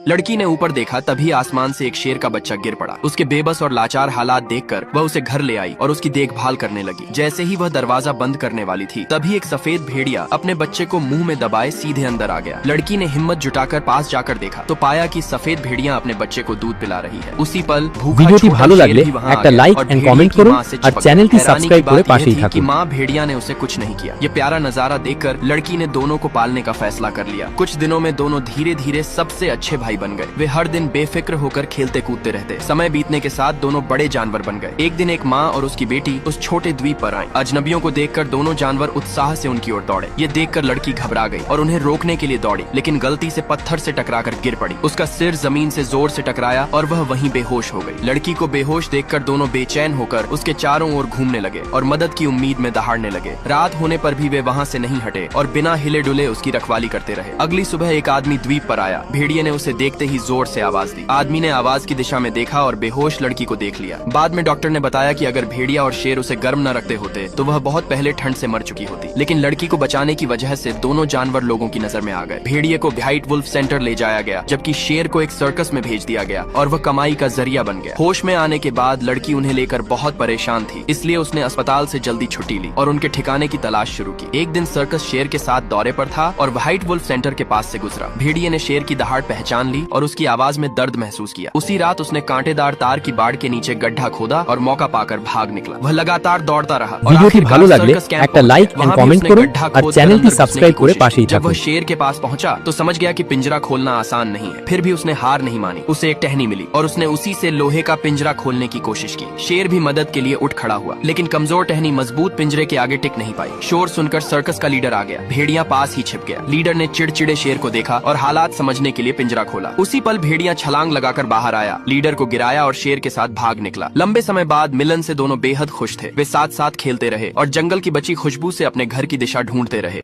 लड़की ने ऊपर देखा, तभी आसमान से एक शेर का बच्चा गिर पड़ा। उसके बेबस और लाचार हालात देखकर वह उसे घर ले आई और उसकी देखभाल करने लगी। जैसे ही वह दरवाजा बंद करने वाली थी, तभी एक सफेद भेड़िया अपने बच्चे को मुंह में दबाए सीधे अंदर आ गया। लड़की ने हिम्मत जुटाकर पास जाकर देखा तो पाया कि सफेद भेड़िया अपने बच्चे को दूध पिला रही है। उसी पल ভিডিওটি ভালো লাগলে একটা লাইক এন্ড কমেন্ট করুন আর চ্যানেলটি সাবস্ক্রাইব করে পাশেই कि থাকুন। माँ भेड़िया ने उसे कुछ नहीं किया। ये प्यारा नजारा देखकर लड़की ने दोनों को पालने का फैसला कर लिया। कुछ दिनों में दोनों धीरे धीरे सबसे अच्छे भाई बन गए। वे हर दिन बेफिक्र होकर खेलते कूदते रहते। समय बीतने के साथ दोनों बड़े जानवर बन गए। एक दिन एक माँ और उसकी बेटी उस छोटे द्वीप पर आए। अजनबियों को देखकर दोनों जानवर उत्साह से उनकी ओर दौड़े। ये देखकर लड़की घबरा गई और उन्हें रोकने के लिए दौड़ी, लेकिन गलती से पत्थर से टकराकर गिर पड़ी। उसका सिर जमीन से जोर से टकराया और वह वहीं बेहोश हो गई। लड़की को बेहोश देखकर दोनों बेचैन होकर उसके चारों ओर घूमने लगे और मदद की उम्मीद में दहाड़ने लगे। रात होने पर भी वे वहाँ से नहीं हटे और बिना हिले डुले उसकी रखवाली करते रहे। अगली सुबह एक आदमी द्वीप पर आया। भेड़िए ने उसे देखते ही जोर से आवाज दी। आदमी ने आवाज की दिशा में देखा और बेहोश लड़की को देख लिया। बाद में डॉक्टर ने बताया कि अगर भेड़िया और शेर उसे गर्म न रखते होते तो वह बहुत पहले ठंड से मर चुकी होती, लेकिन लड़की को बचाने की वजह से दोनों जानवर लोगों की नजर में आ गए। भेड़िए को व्हाइट वुल्फ सेंटर ले जाया गया, जबकि शेर को एक सर्कस में भेज दिया गया और वह कमाई का जरिया बन गया। होश में आने के बाद लड़की उन्हें लेकर बहुत परेशान थी, इसलिए उसने अस्पताल से जल्दी छुट्टी ली और उनके ठिकाने की तलाश शुरू की। एक दिन सर्कस शेर के साथ दौरे पर था और व्हाइट वुल्फ सेंटर के पास से गुजरा। भेड़िए ने शेर की दहाड़ पहचान ली और उसकी आवाज में दर्द महसूस किया। उसी रात उसने कांटेदार तार की बाड़ के नीचे गड्ढा खोदा और मौका पाकर भाग निकला। वह लगातार दौड़ता रहा और ভিডিওটি ভালো লাগলে একটা লাইক এন্ড কমেন্ট করুন আর চ্যানেলটি সাবস্ক্রাইব করে পাশেই जब वह থাকুন। शेर के पास पहुंचा तो समझ गया कि पिंजरा खोलना आसान नहीं है। फिर भी उसने हार नहीं मानी। उसे एक टहनी मिली और उसने उसी से लोहे का पिंजरा खोलने की कोशिश की। शेर भी मदद के लिए उठ खड़ा हुआ, लेकिन कमजोर टहनी मजबूत पिंजरे के आगे टिक नहीं पाई। शोर सुनकर सर्कस का लीडर आ गया। भेड़िया पास ही छिप गया। लीडर ने चिड़चिड़े शेर को देखा और हालात समझने के लिए पिंजरा खोला। उसी पल भेड़िया छलांग लगाकर बाहर आया, लीडर को गिराया और शेर के साथ भाग निकला। लंबे समय बाद मिलन से दोनों बेहद खुश थे। वे साथ साथ खेलते रहे और जंगल की बची खुशबू से अपने घर की दिशा ढूंढते रहे।